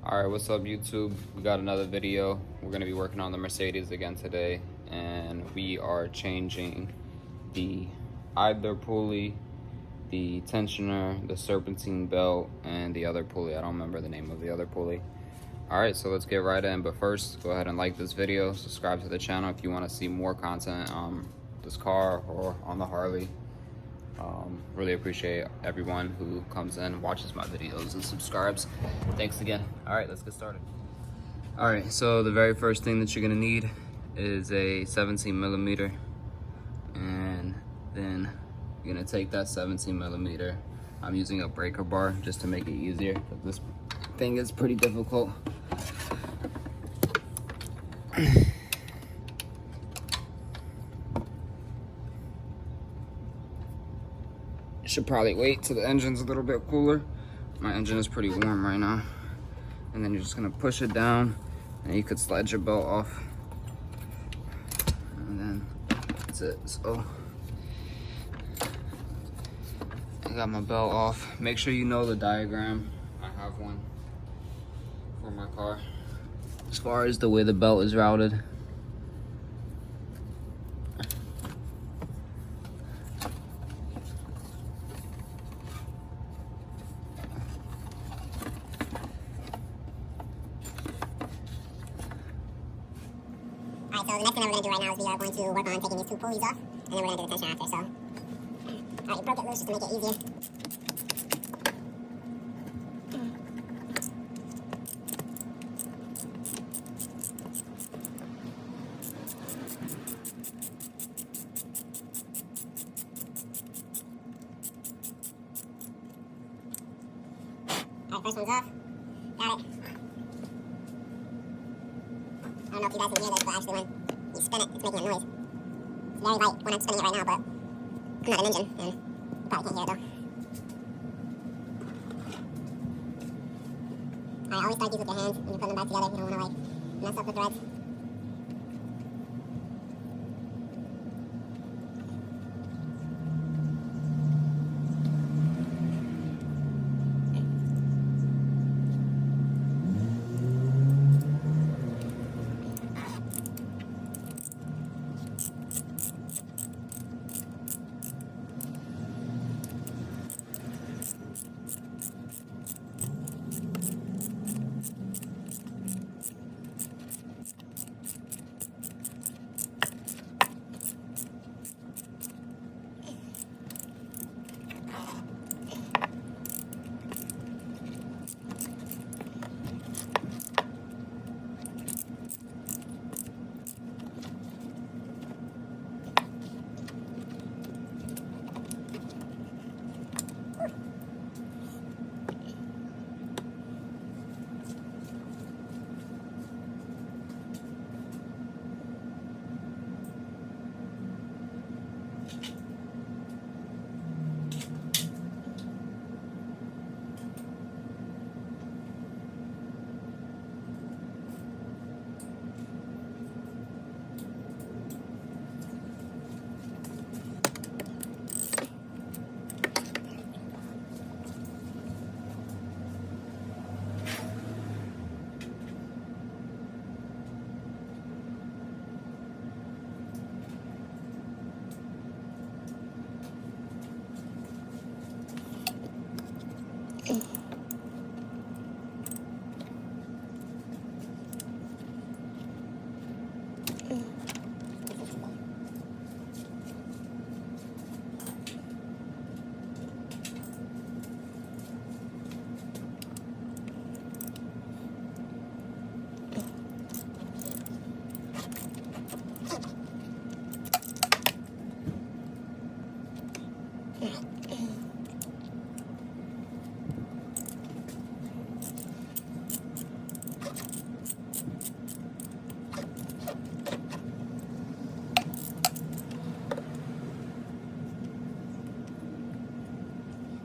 Alright, what's up YouTube? We got another video. We're going to be working on the Mercedes again today, and we are changing the idler pulley, the tensioner, the serpentine belt, and the other pulley. I don't remember the name of the other pulley. Alright, so let's get right in, but first go ahead and like this video, subscribe to the channel if you want to see more content on this car or on the Harley. Really appreciate everyone who comes in, watches my videos, and subscribes. Thanks again. All right, let's get started. All right, so the very first thing that you're gonna need is a 17 millimeter, and then you're gonna take that 17 millimeter. I'm using a breaker bar just to make it easier, but this thing is pretty difficult. Should probably wait till the engine's a little bit cooler. My engine is pretty warm right now. And then you're just gonna push it down, and you could slide your belt off. And then that's it. So I got my belt off. Make sure you know the diagram. I have one for my car. As far as the way the belt is routed. Alright, so the next thing that we're going to do right now is we are going to work on taking these two pulleys off, and then we're going to do the tension after, so. Alright, you broke it loose just to make it easier. Alright, first one's off. Got it. I don't know if you guys can hear this, but actually when you spin it, it's making a noise. It's very light when I'm spinning it right now, but I'm not an engine, and you probably can't hear it though. Alright, always start these with your hands when you put them back together. You don't want to mess up the threads.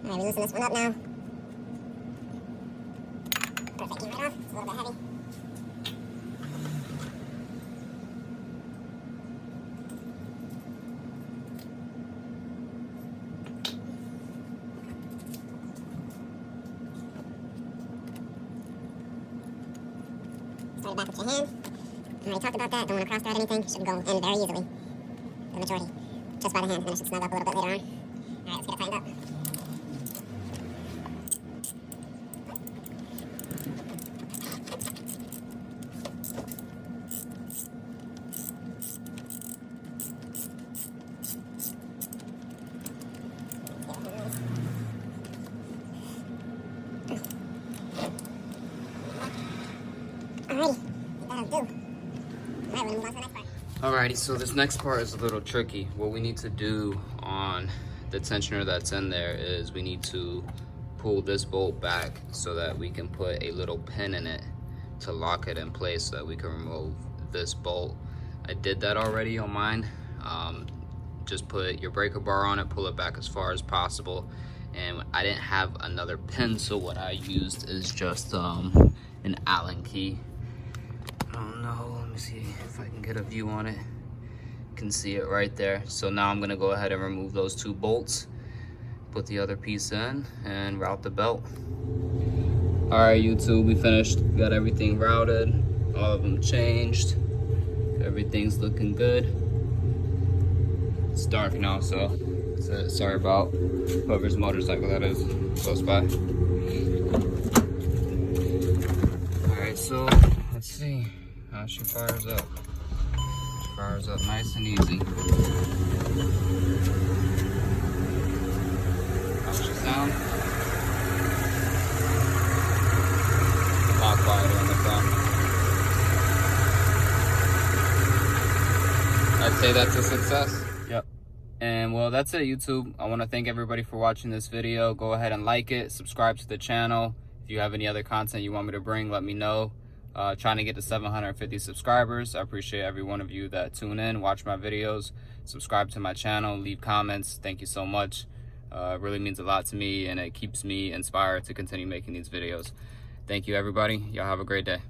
Alright, we loosen this one up now. Perfect, came right off. It's a little bit heavy. Start it back with your hand. I already talked about that. Don't want to cross thread anything. Should go in very easily. The majority. Just by the hand. And then it should snug up a little bit later on. Alright, let's get it tightened up. Alrighty, so this next part is a little tricky. What we need to do on the tensioner that's in there is we need to pull this bolt back so that we can put a little pin in it to lock it in place so that we can remove this bolt. I did that already on mine. Just put your breaker bar on it, pull it back as far as possible. And I didn't have another pin, so what I used is just an Allen key. I don't know, let me see if I can get a view on it. You can see it right there. So now I'm gonna go ahead and remove those two bolts, put the other piece in, and route the belt. All right, YouTube, we finished. Got everything routed, all of them changed. Everything's looking good. It's dark now, so sorry about whoever's motorcycle that is close by. All right, so let's see how she fires up. She fires up nice and easy. How's she sound? A lot quieter on the front. I'd say that's a success. Yep. And well, that's it, YouTube. I want to thank everybody for watching this video. Go ahead and like it, subscribe to the channel. If you have any other content you want me to bring, let me know. Trying to get to 750 subscribers. I appreciate every one of you that tune in, watch my videos, subscribe to my channel, leave comments. Thank you so much. It really means a lot to me, and it keeps me inspired to continue making these videos. Thank you, everybody. Y'all have a great day.